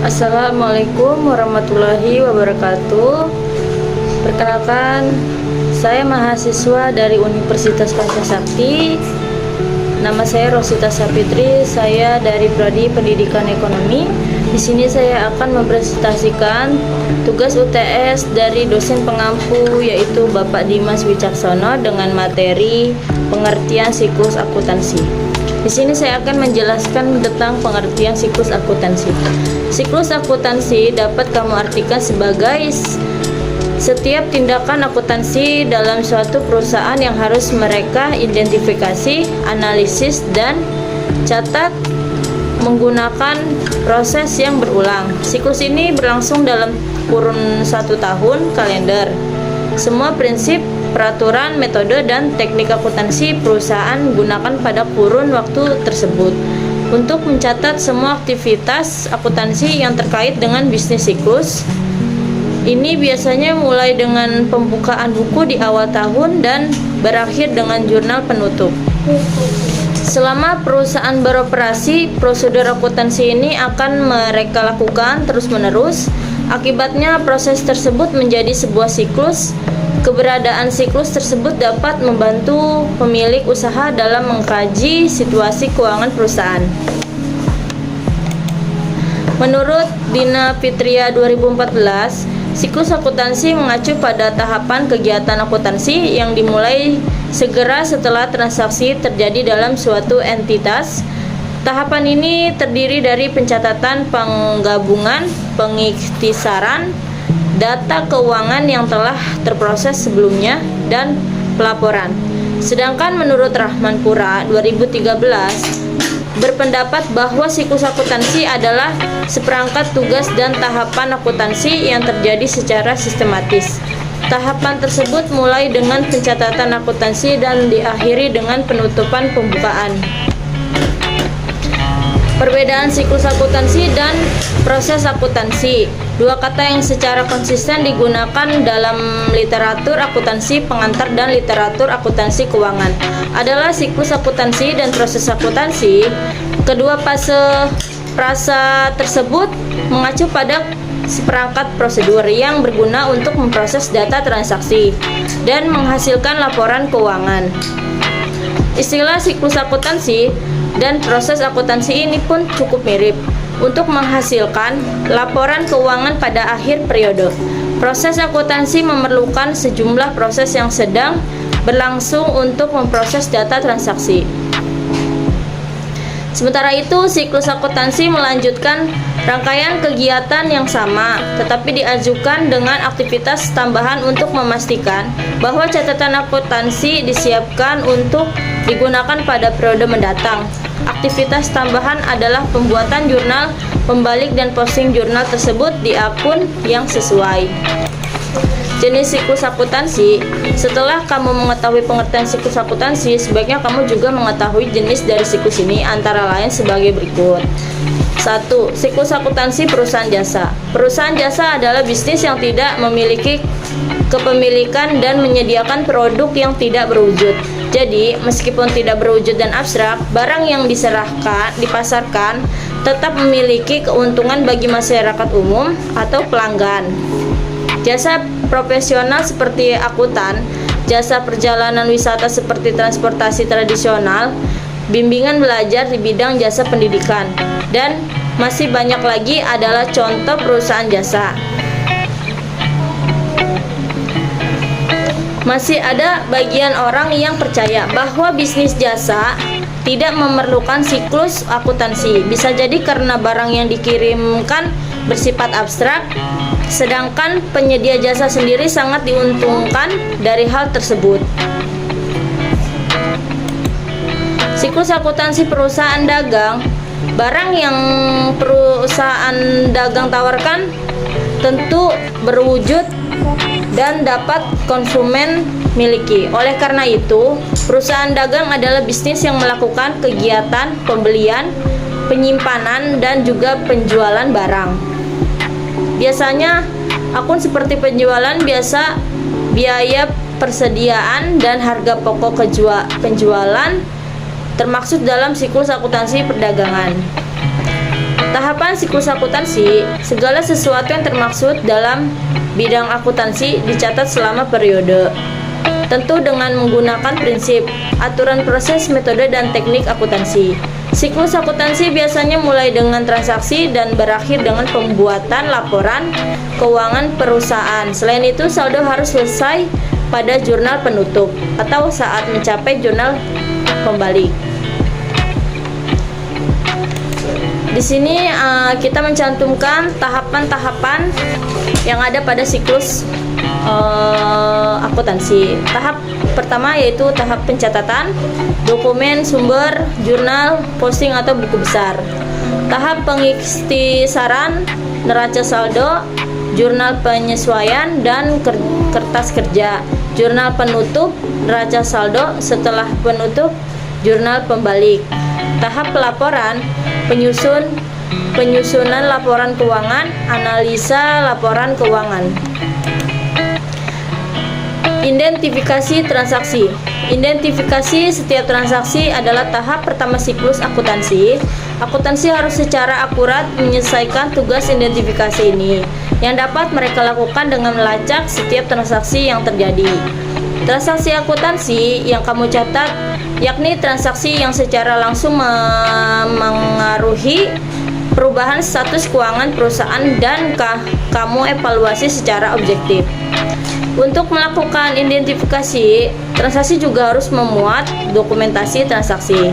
Assalamualaikum warahmatullahi wabarakatuh. Perkenalkan, saya mahasiswa dari Universitas Pancasakti. Nama saya Rosita Sapitri. Saya dari Prodi Pendidikan Ekonomi. Di sini saya akan mempresentasikan tugas UTS dari dosen pengampu, yaitu Bapak Dimas Wicaksono, dengan materi pengertian siklus akuntansi. Di sini saya akan menjelaskan tentang pengertian siklus akuntansi. Siklus akuntansi dapat kamu artikan sebagai setiap tindakan akuntansi dalam suatu perusahaan yang harus mereka identifikasi, analisis, dan catat menggunakan proses yang berulang. Siklus ini berlangsung dalam kurun 1 tahun kalender. Semua prinsip, peraturan, metode, dan teknik akuntansi perusahaan gunakan pada kurun waktu tersebut untuk mencatat semua aktivitas akuntansi yang terkait dengan bisnis siklus. Ini biasanya mulai dengan pembukaan buku di awal tahun dan berakhir dengan jurnal penutup. Selama perusahaan beroperasi, prosedur akuntansi ini akan mereka lakukan terus-menerus. Akibatnya, proses tersebut menjadi sebuah siklus. Keberadaan siklus tersebut dapat membantu pemilik usaha dalam mengkaji situasi keuangan perusahaan. Menurut Dina Fitria 2014, siklus akuntansi mengacu pada tahapan kegiatan akuntansi yang dimulai segera setelah transaksi terjadi dalam suatu entitas. Tahapan ini terdiri dari pencatatan penggabungan, pengikhtisaran data keuangan yang telah terproses sebelumnya, dan pelaporan. Sedangkan menurut Rahman Pura 2013 berpendapat bahwa siklus akuntansi adalah seperangkat tugas dan tahapan akuntansi yang terjadi secara sistematis. Tahapan tersebut mulai dengan pencatatan akuntansi dan diakhiri dengan penutupan pembukaan. Perbedaan siklus akuntansi dan proses akuntansi. Dua kata yang secara konsisten digunakan dalam literatur akuntansi pengantar dan literatur akuntansi keuangan adalah siklus akuntansi dan proses akuntansi. Kedua frasa tersebut mengacu pada seperangkat prosedur yang berguna untuk memproses data transaksi dan menghasilkan laporan keuangan. Istilah siklus akuntansi dan proses akuntansi ini pun cukup mirip untuk menghasilkan laporan keuangan pada akhir periode. Proses akuntansi memerlukan sejumlah proses yang sedang berlangsung untuk memproses data transaksi. Sementara itu, siklus akuntansi melanjutkan rangkaian kegiatan yang sama, tetapi diajukan dengan aktivitas tambahan untuk memastikan bahwa catatan akuntansi disiapkan untuk digunakan pada periode mendatang. Aktivitas tambahan adalah pembuatan jurnal pembalik dan posting jurnal tersebut di akun yang sesuai. Jenis siklus akuntansi. Setelah kamu mengetahui pengertian siklus akuntansi, sebaiknya kamu juga mengetahui jenis dari siklus ini, antara lain sebagai berikut. 1. Siklus akuntansi perusahaan jasa. Perusahaan jasa adalah bisnis yang tidak memiliki kepemilikan dan menyediakan produk yang tidak berwujud. Jadi, meskipun tidak berwujud dan abstrak, barang yang dipasarkan tetap memiliki keuntungan bagi masyarakat umum atau pelanggan. Jasa profesional seperti akuntan, jasa perjalanan wisata seperti transportasi tradisional, bimbingan belajar di bidang jasa pendidikan, dan masih banyak lagi adalah contoh perusahaan jasa. Masih ada bagian orang yang percaya bahwa bisnis jasa tidak memerlukan siklus akuntansi. Bisa jadi karena barang yang dikirimkan bersifat abstrak, sedangkan penyedia jasa sendiri sangat diuntungkan dari hal tersebut. Siklus akuntansi perusahaan dagang. Barang yang perusahaan dagang tawarkan tentu berwujud dan dapat konsumen miliki. Oleh karena itu, perusahaan dagang adalah bisnis yang melakukan kegiatan pembelian, penyimpanan, dan juga penjualan barang. Biasanya, akun seperti penjualan biasa, biaya persediaan, dan harga pokok penjualan termaksud dalam siklus akuntansi perdagangan. Tahapan siklus akuntansi, segala sesuatu yang termaksud dalam bidang akuntansi dicatat selama periode. Tentu dengan menggunakan prinsip, aturan proses, metode, dan teknik akuntansi. Siklus akuntansi biasanya mulai dengan transaksi dan berakhir dengan pembuatan laporan keuangan perusahaan. Selain itu, saldo harus selesai pada jurnal penutup atau saat mencapai jurnal pembalik. Di sini kita mencantumkan tahapan-tahapan yang ada pada siklus akuntansi. Tahap pertama yaitu tahap pencatatan, dokumen, sumber, jurnal, posting atau buku besar. Tahap pengikhtisaran, neraca saldo, jurnal penyesuaian, dan kertas kerja. Jurnal penutup, neraca saldo, setelah penutup, jurnal pembalik. Tahap pelaporan, penyusunan laporan keuangan, analisa laporan keuangan. Identifikasi transaksi. Identifikasi setiap transaksi adalah tahap pertama siklus akuntansi. Akuntansi harus secara akurat menyelesaikan tugas identifikasi ini, yang dapat mereka lakukan dengan melacak setiap transaksi yang terjadi. Transaksi akuntansi yang kamu catat yakni transaksi yang secara langsung mengaruhi perubahan status keuangan perusahaan dan kamu evaluasi secara objektif. Untuk melakukan identifikasi, transaksi juga harus memuat dokumentasi transaksi,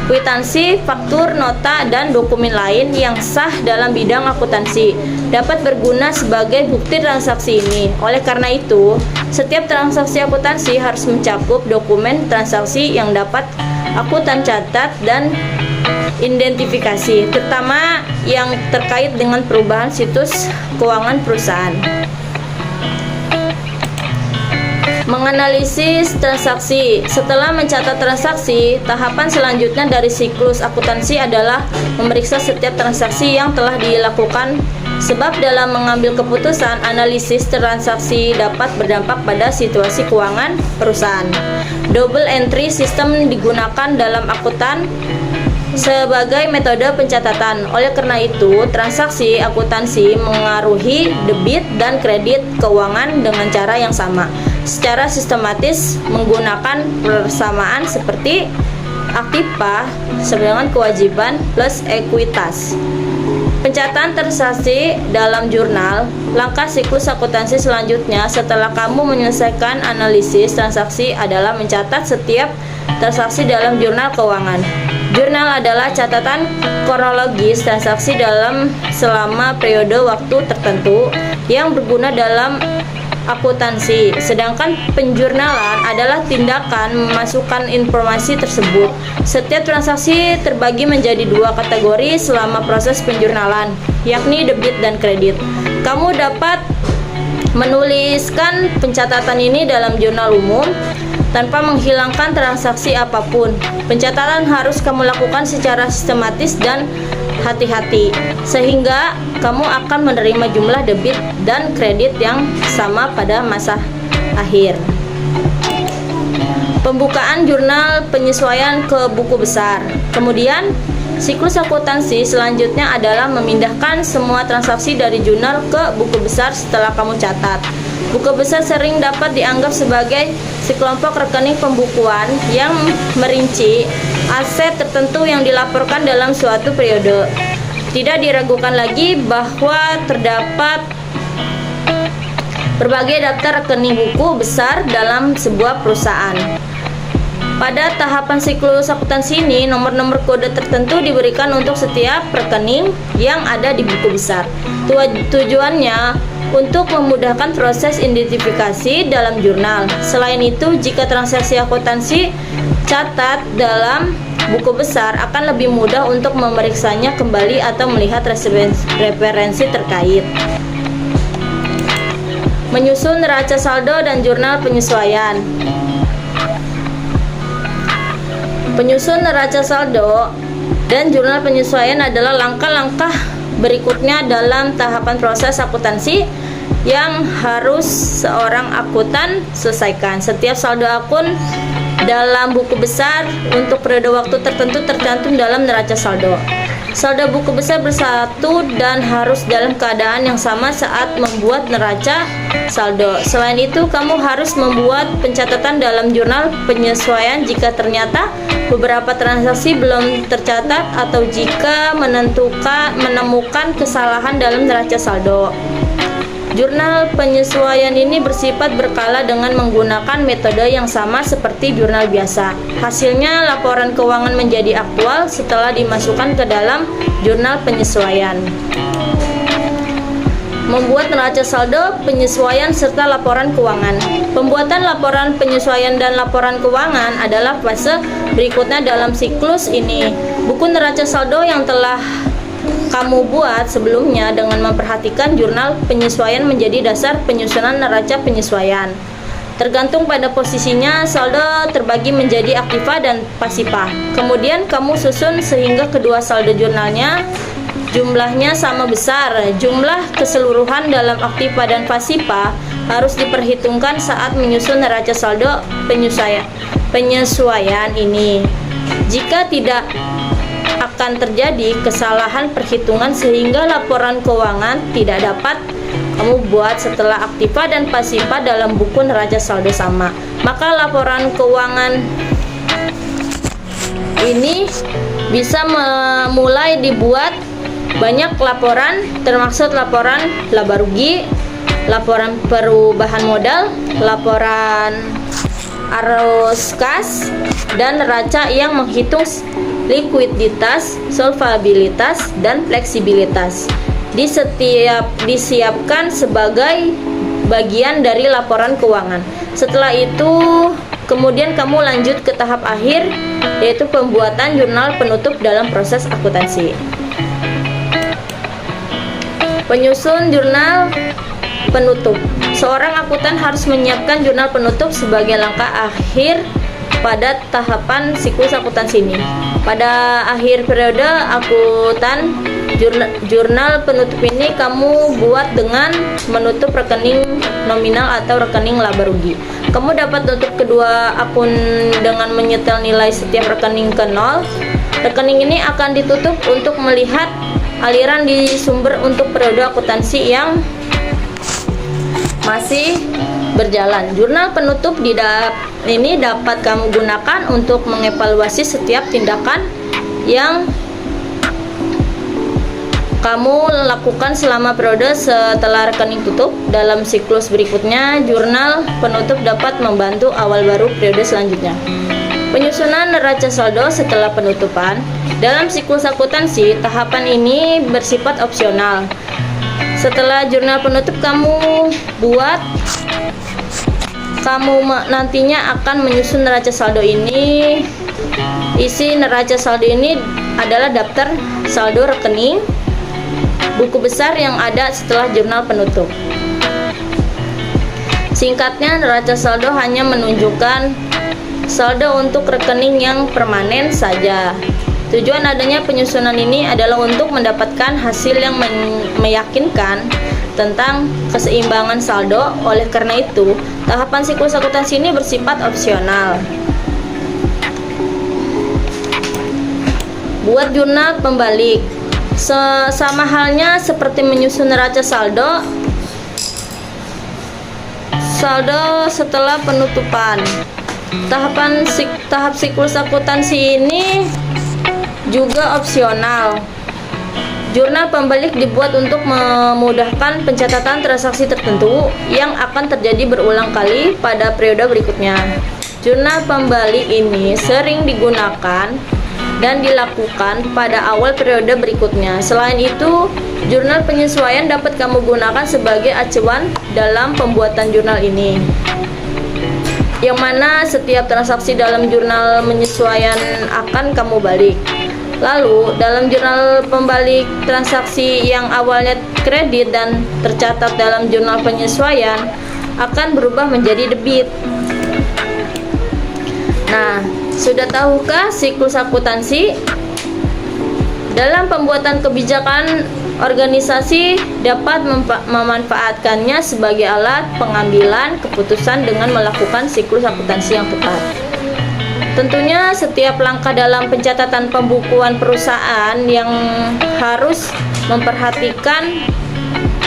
kwitansi, faktur, nota, dan dokumen lain yang sah dalam bidang akuntansi dapat berguna sebagai bukti transaksi ini. Oleh karena itu, setiap transaksi akuntansi harus mencakup dokumen transaksi yang dapat akuntan catat dan identifikasi, terutama yang terkait dengan perubahan situs keuangan perusahaan. Menganalisis transaksi. Setelah mencatat transaksi, tahapan selanjutnya dari siklus akuntansi adalah memeriksa setiap transaksi yang telah dilakukan, sebab dalam mengambil keputusan, analisis transaksi dapat berdampak pada situasi keuangan perusahaan. Double entry system digunakan dalam akuntan sebagai metode pencatatan. Oleh karena itu, transaksi akuntansi mengaruhi debit dan kredit keuangan dengan cara yang sama, secara sistematis menggunakan persamaan seperti aktiva sedangkan kewajiban plus ekuitas. Pencatatan transaksi dalam jurnal. Langkah siklus akuntansi selanjutnya setelah kamu menyelesaikan analisis transaksi adalah mencatat setiap transaksi dalam jurnal keuangan. Jurnal adalah catatan kronologis transaksi selama periode waktu tertentu yang berguna dalam akuntansi, sedangkan penjurnalan adalah tindakan memasukkan informasi tersebut. Setiap transaksi terbagi menjadi dua kategori selama proses penjurnalan, yakni debit dan kredit. Kamu dapat menuliskan pencatatan ini dalam jurnal umum tanpa menghilangkan transaksi apapun. Pencatatan harus kamu lakukan secara sistematis dan hati-hati, sehingga kamu akan menerima jumlah debit dan kredit yang sama pada masa akhir. Pembukaan jurnal penyesuaian ke buku besar. Kemudian, siklus akuntansi selanjutnya adalah memindahkan semua transaksi dari jurnal ke buku besar setelah kamu catat. Buku besar sering dapat dianggap sebagai sekelompok rekening pembukuan yang merinci aset tertentu yang dilaporkan dalam suatu periode. Tidak diragukan lagi bahwa terdapat berbagai daftar rekening buku besar dalam sebuah perusahaan. Pada tahapan siklus akuntansi ini, nomor-nomor kode tertentu diberikan untuk setiap rekening yang ada di buku besar. Tujuannya untuk memudahkan proses identifikasi dalam jurnal. Selain itu, jika transaksi akuntansi catat dalam buku besar, akan lebih mudah untuk memeriksanya kembali atau melihat referensi terkait. Menyusun neraca saldo dan jurnal penyesuaian. Penyusun neraca saldo dan jurnal penyesuaian adalah langkah-langkah berikutnya dalam tahapan proses akuntansi yang harus seorang akuntan selesaikan. Setiap saldo akun dalam buku besar untuk periode waktu tertentu tercantum dalam neraca saldo. Saldo buku besar bersatu dan harus dalam keadaan yang sama saat membuat neraca saldo. Selain itu, kamu harus membuat pencatatan dalam jurnal penyesuaian jika ternyata beberapa transaksi belum tercatat atau jika menemukan kesalahan dalam neraca saldo. Jurnal penyesuaian ini bersifat berkala dengan menggunakan metode yang sama seperti jurnal biasa. Hasilnya, laporan keuangan menjadi aktual setelah dimasukkan ke dalam jurnal penyesuaian. Membuat neraca saldo, penyesuaian, serta laporan keuangan. Pembuatan laporan penyesuaian dan laporan keuangan adalah fase berikutnya dalam siklus ini. Buku neraca saldo yang telah kamu buat sebelumnya dengan memperhatikan jurnal penyesuaian menjadi dasar penyusunan neraca penyesuaian. Tergantung pada posisinya, saldo terbagi menjadi aktiva dan pasifa. Kemudian kamu susun sehingga kedua saldo jurnalnya jumlahnya sama besar. Jumlah keseluruhan dalam aktiva dan pasifa harus diperhitungkan saat menyusun neraca saldo penyesuaian ini. Jika tidak, akan terjadi kesalahan perhitungan sehingga laporan keuangan tidak dapat kamu buat setelah aktiva dan pasifa dalam buku neraca saldo sama. Maka laporan keuangan ini bisa mulai dibuat banyak laporan, termasuk laporan laba rugi, laporan perubahan modal, laporan arus kas, dan neraca yang menghitung likuiditas, solvabilitas, dan fleksibilitas. Disiapkan sebagai bagian dari laporan keuangan. Setelah itu, kemudian kamu lanjut ke tahap akhir, yaitu pembuatan jurnal penutup dalam proses akuntansi. Penyusun jurnal penutup. Seorang akuntan harus menyiapkan jurnal penutup sebagai langkah akhir pada tahapan siklus akuntansi ini. Pada akhir periode akuntan, jurnal penutup ini kamu buat dengan menutup rekening nominal atau rekening laba rugi. Kamu dapat tutup kedua akun dengan menyetel nilai setiap rekening ke nol. Rekening ini akan ditutup untuk melihat aliran di sumber untuk periode akuntansi yang masih berjalan. Jurnal penutup ini dapat kamu gunakan untuk mengevaluasi setiap tindakan yang kamu lakukan selama periode setelah rekening tutup. Dalam siklus berikutnya, jurnal penutup dapat membantu awal baru periode selanjutnya. Penyusunan neraca saldo setelah penutupan. Dalam siklus akuntansi, tahapan ini bersifat opsional. Setelah jurnal penutup kamu buat, kamu nantinya akan menyusun neraca saldo ini. Isi neraca saldo ini adalah daftar saldo rekening buku besar yang ada setelah jurnal penutup. Singkatnya, neraca saldo hanya menunjukkan saldo untuk rekening yang permanen saja. Tujuan adanya penyusunan ini adalah untuk mendapatkan hasil yang meyakinkan tentang keseimbangan saldo. Oleh karena itu, tahapan siklus akuntansi ini bersifat opsional. Buat jurnal pembalik. Sama halnya seperti menyusun neraca saldo setelah penutupan. Tahap siklus akuntansi ini juga opsional. Jurnal pembalik dibuat untuk memudahkan pencatatan transaksi tertentu yang akan terjadi berulang kali pada periode berikutnya. Jurnal pembalik ini sering digunakan dan dilakukan pada awal periode berikutnya. Selain itu, jurnal penyesuaian dapat kamu gunakan sebagai acuan dalam pembuatan jurnal ini, yang mana setiap transaksi dalam jurnal penyesuaian akan kamu balik. Lalu, dalam jurnal pembalik, transaksi yang awalnya kredit dan tercatat dalam jurnal penyesuaian akan berubah menjadi debit. Nah, sudah tahukah siklus akuntansi? Dalam pembuatan kebijakan, organisasi dapat memanfaatkannya sebagai alat pengambilan keputusan dengan melakukan siklus akuntansi yang tepat. Tentunya setiap langkah dalam pencatatan pembukuan perusahaan yang harus memperhatikan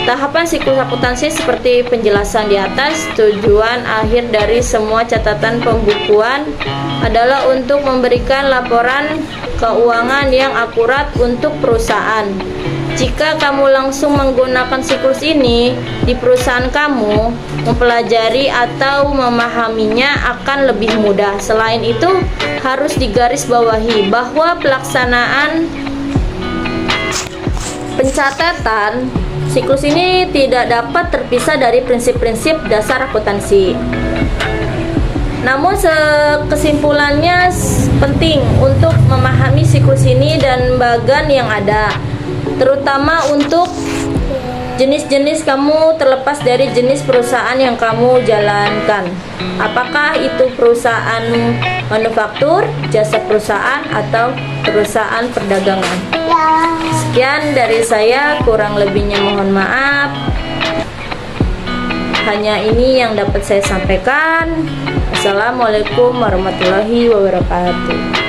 tahapan siklus akuntansi seperti penjelasan di atas. Tujuan akhir dari semua catatan pembukuan adalah untuk memberikan laporan keuangan yang akurat untuk perusahaan. Jika kamu langsung menggunakan siklus ini di perusahaan kamu, mempelajari atau memahaminya akan lebih mudah. Selain itu, harus digarisbawahi bahwa pelaksanaan pencatatan siklus ini tidak dapat terpisah dari prinsip-prinsip dasar akuntansi. Namun kesimpulannya penting untuk memahami siklus ini dan bagan yang ada, terutama untuk jenis-jenis kamu terlepas dari jenis perusahaan yang kamu jalankan. Apakah itu perusahaan manufaktur, jasa perusahaan, atau perusahaan perdagangan. Sekian dari saya, kurang lebihnya mohon maaf. Hanya ini yang dapat saya sampaikan. Assalamualaikum warahmatullahi wabarakatuh.